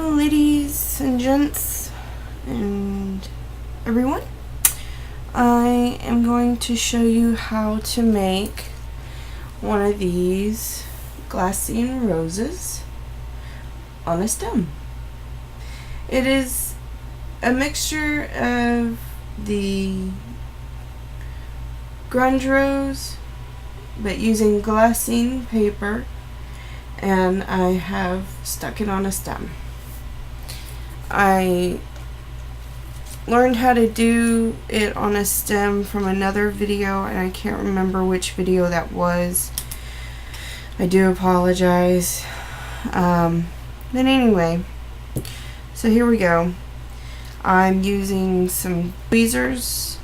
Hello ladies and gents and everyone. I am going to show you how to make one of these glassine roses on a stem. It is a mixture of the grunge rose but using glassine paper, and I have stuck it on a stem. I learned how to do it on a stem from another video, and I can't remember which video that was. I do apologize. But anyway, so here we go. I'm using some tweezers.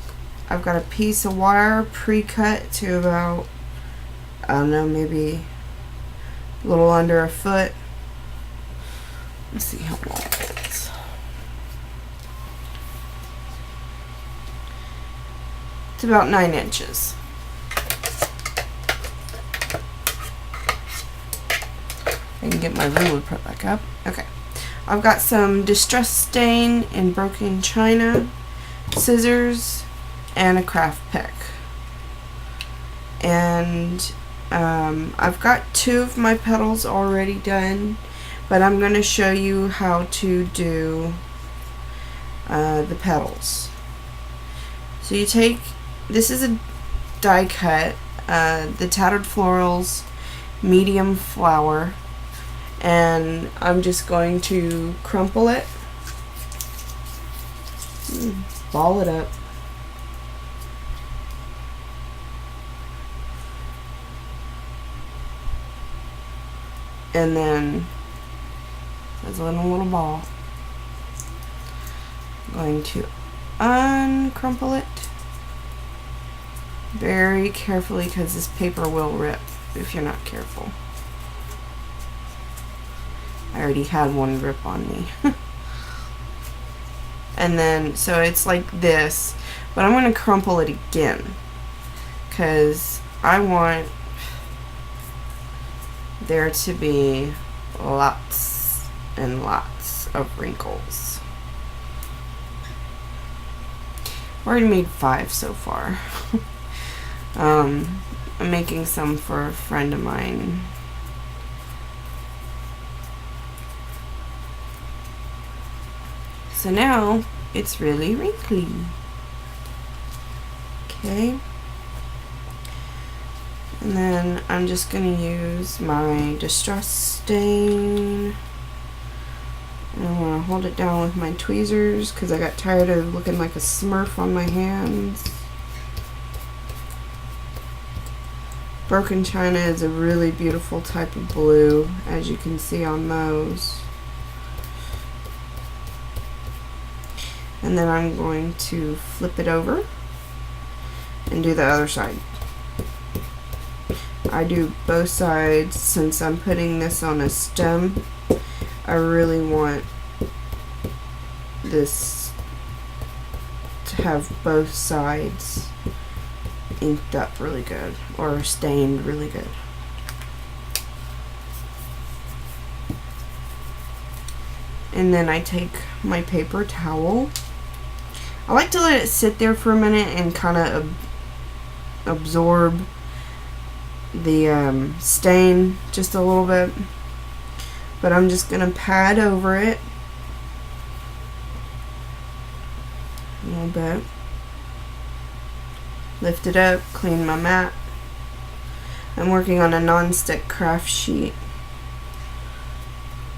I've got a piece of wire pre-cut to about, I don't know, maybe a little under a foot. Let's see how long it is. It's about 9 inches. I can get my ruler put back up. Okay. I've got some distress stain in broken china, scissors, and a craft pick. And I've got 2 of my petals already done, but I'm going to show you how to do the petals. So you take, this is a die cut, the Tattered Florals medium flower, and I'm just going to crumple it, ball it up, and then as a little ball, I'm going to uncrumple it very carefully because this paper will rip if you're not careful. I already had one rip on me. And then, so it's like this, but I'm going to crumple it again because I want there to be lots and lots of wrinkles. I've already made 5 so far. I'm making some for a friend of mine. So now it's really wrinkly. Okay. And then I'm just going to use my distress stain. And I'm going to hold it down with my tweezers because I got tired of looking like a smurf on my hands. Broken china is a really beautiful type of blue, as you can see on those. And then I'm going to flip it over and do the other side. I do both sides since I'm putting this on a stem. I really want this to have both sides inked up really good or stained really good. And then I take my paper towel. I like to let it sit there for a minute and kind of absorb the stain just a little bit, but I'm just gonna pat over it a little bit, lift it up, clean my mat. I'm working on a non-stick craft sheet,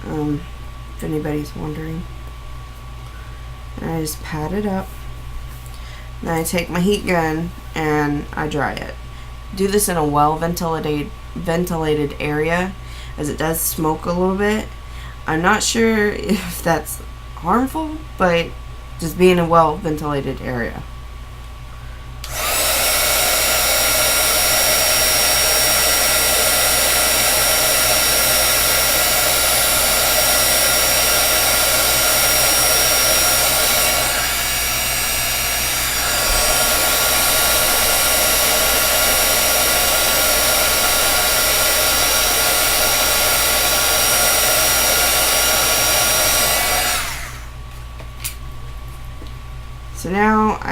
if anybody's wondering. And I just pat it up. Then I take my heat gun and I dry it. Do this in a well ventilated area, as it does smoke a little bit. I'm not sure if that's harmful, but just be in a well ventilated area.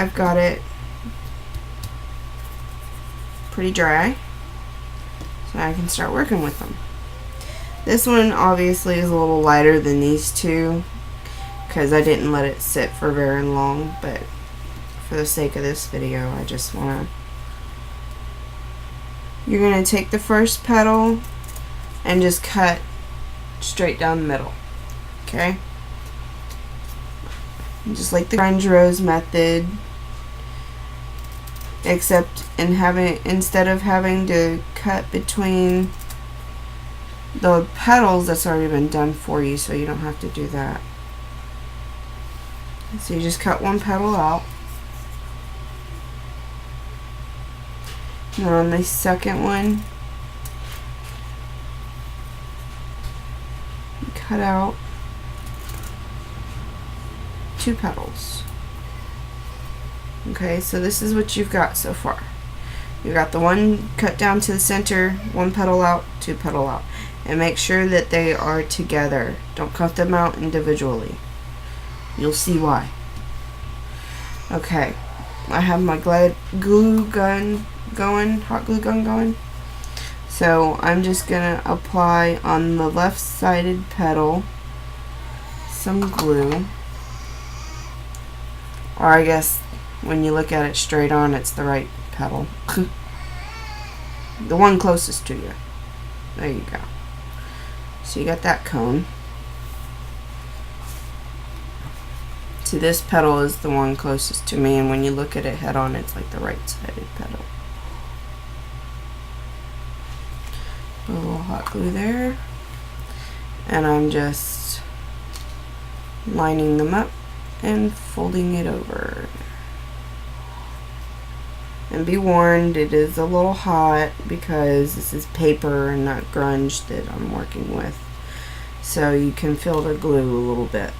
I've got it pretty dry, so I can start working with them. This one obviously is a little lighter than these two because I didn't let it sit for very long, but for the sake of this video, I just want to... You're going to take the first petal and just cut straight down the middle, okay? Just like the Glassine Rose method, except instead of having to cut between the petals, that's already been done for you, so you don't have to do that. So you just cut one petal out. And on the second one, you cut out 2 petals. Okay, so this is what you've got so far. You got the one cut down to the center, 1 petal out, 2 petal out. And make sure that they are together. Don't cut them out individually. You'll see why. Okay, I have my glue gun going, hot glue gun going. So I'm just gonna apply on the left-sided petal some glue. Or I guess when you look at it straight on, it's the right petal. The one closest to you. There you go. So you got that cone. See, this petal is the one closest to me, and when you look at it head on, it's like the right-sided petal. Put a little hot glue there. And I'm just lining them up and folding it over. And be warned, it is a little hot because this is paper and not grunge that I'm working with. So you can feel the glue a little bit.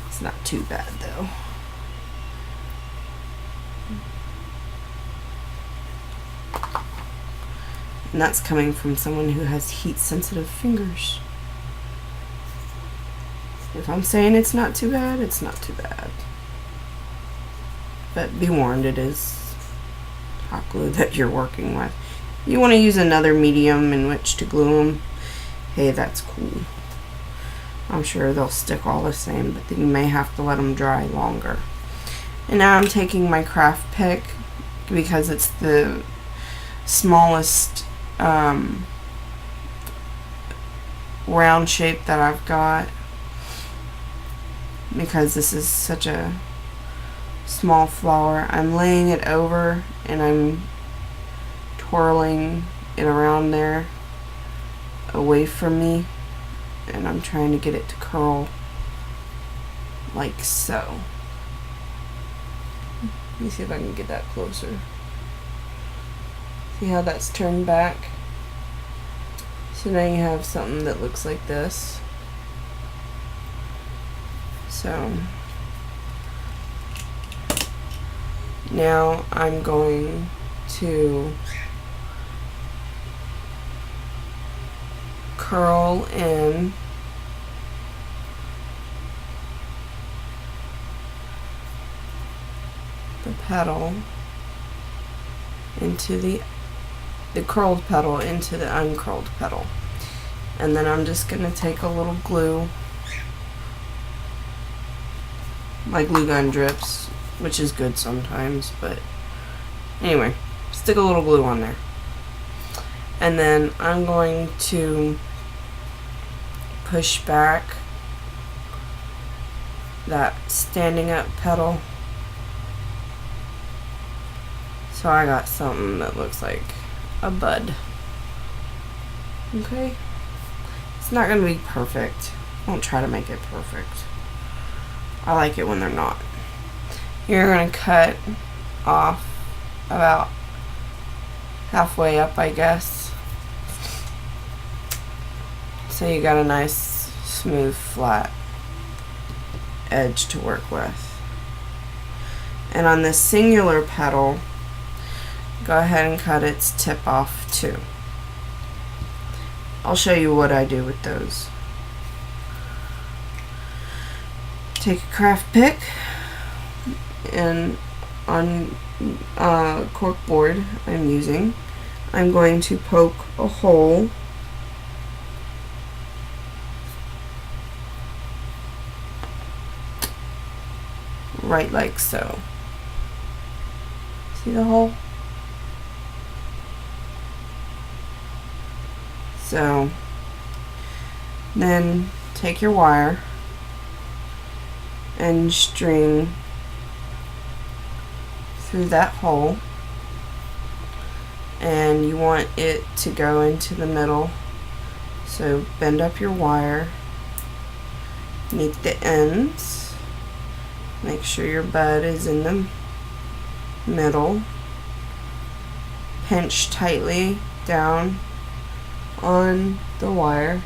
It's not too bad though. And that's coming from someone who has heat-sensitive fingers. If I'm saying it's not too bad, it's not too bad. But be warned, it is hot glue that you're working with. You want to use another medium in which to glue them. Hey, that's cool. I'm sure they'll stick all the same, but then you may have to let them dry longer. And now I'm taking my craft pick because it's the smallest round shape that I've got, because this is such a small flower. I'm laying it over and I'm twirling it around there away from me, and I'm trying to get it to curl like so. Let me see if I can get that closer. See how that's turned back? So now you have something that looks like this. So now I'm going to curl in the petal into the curled petal into the uncurled petal. And then I'm just going to take a little glue. My glue gun drips, which is good sometimes, but anyway, stick a little glue on there. And then I'm going to push back that standing up petal. So I got something that looks like a bud. Okay? It's not going to be perfect. Don't try to make it perfect. I like it when they're not. You're going to cut off about halfway up, I guess. So you got a nice, smooth, flat edge to work with. And on this singular petal, go ahead and cut its tip off too. I'll show you what I do with those. Take a craft pick and on cork board I'm using, I'm going to poke a hole right like so. See the hole? So then take your wire and string through that hole, and you want it to go into the middle. So bend up your wire, meet the ends, make sure your bud is in the middle, pinch tightly down on the wire,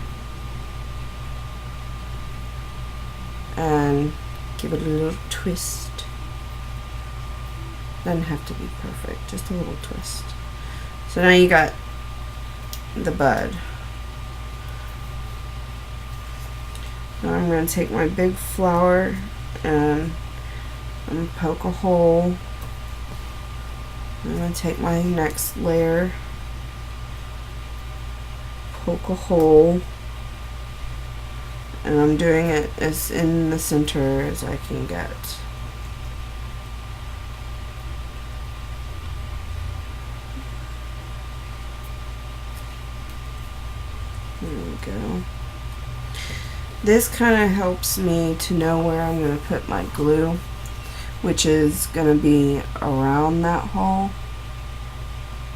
and give it a little twist. Doesn't have to be perfect, just a little twist. So now you got the bud. Now I'm going to take my big flower and I'm going to poke a hole. I'm going to take my next layer, poke a hole, and I'm doing it as in the center as I can get. There we go. This kind of helps me to know where I'm going to put my glue, which is going to be around that hole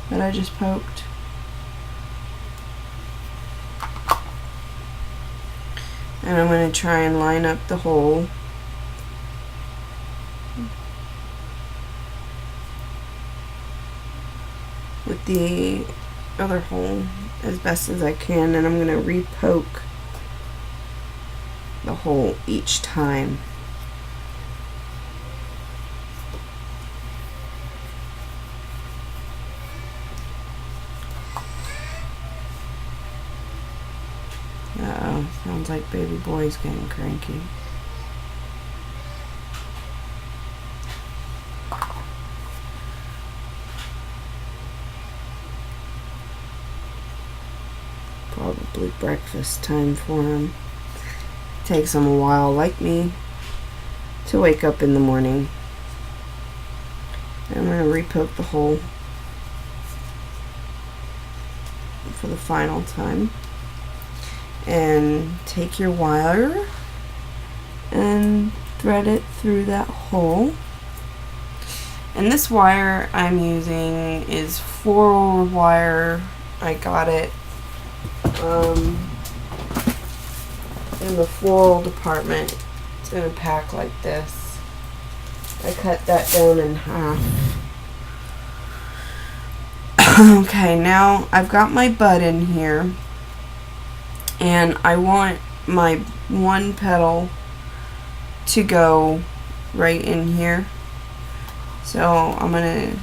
that I just poked. And I'm going to try and line up the hole with the other hole as best as I can, and I'm going to re-poke the hole each time. Uh-oh, sounds like baby boy's getting cranky. Probably breakfast time for him. Takes him a while, like me, to wake up in the morning. And I'm going to re-poke the hole for the final time. And take your wire and thread it through that hole. And this wire I'm using is 4 wire. I got it in the floral department. It's in a pack like this. I cut that down in half. Okay, now I've got my bud in here, and I want my one petal to go right in here. So I'm gonna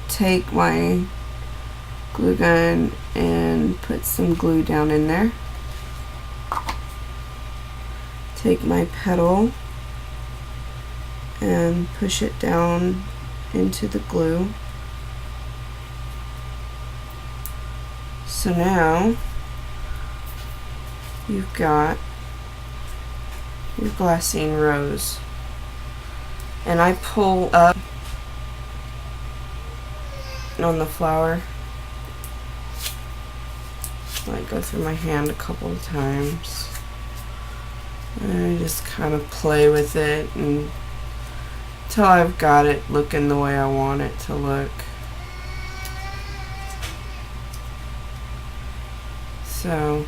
take my glue gun and put some glue down in there. Take my petal and push it down into the glue. So now you've got your Glassine Rose, and I pull up on the flower. I go through my hand a couple of times and I just kind of play with it until I've got it looking the way I want it to look. So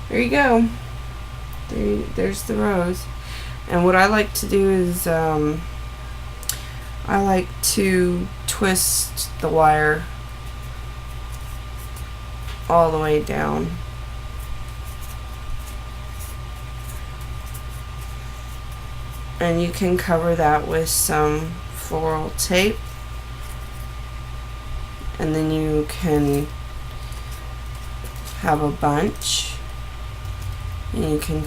there you go. There's the rose. And what I like to do is I like to twist the wire all the way down. And you can cover that with some floral tape, and then you can have a bunch and you can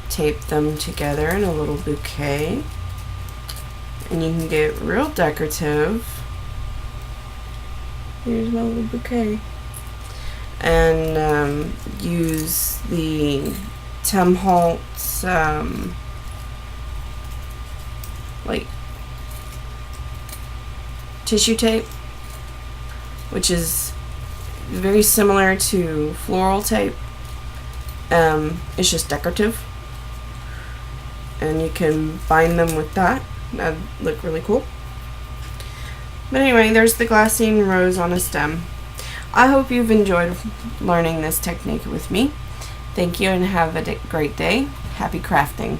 tape them together in a little bouquet. And you can get real decorative. Here's my little bouquet. And use the Tim Holtz like tissue tape, which is very similar to floral tape. It's just decorative, and you can bind them with that. That'd look really cool. But anyway, there's the glassine rose on a stem. I hope you've enjoyed learning this technique with me. Thank you and have a great day. Happy crafting.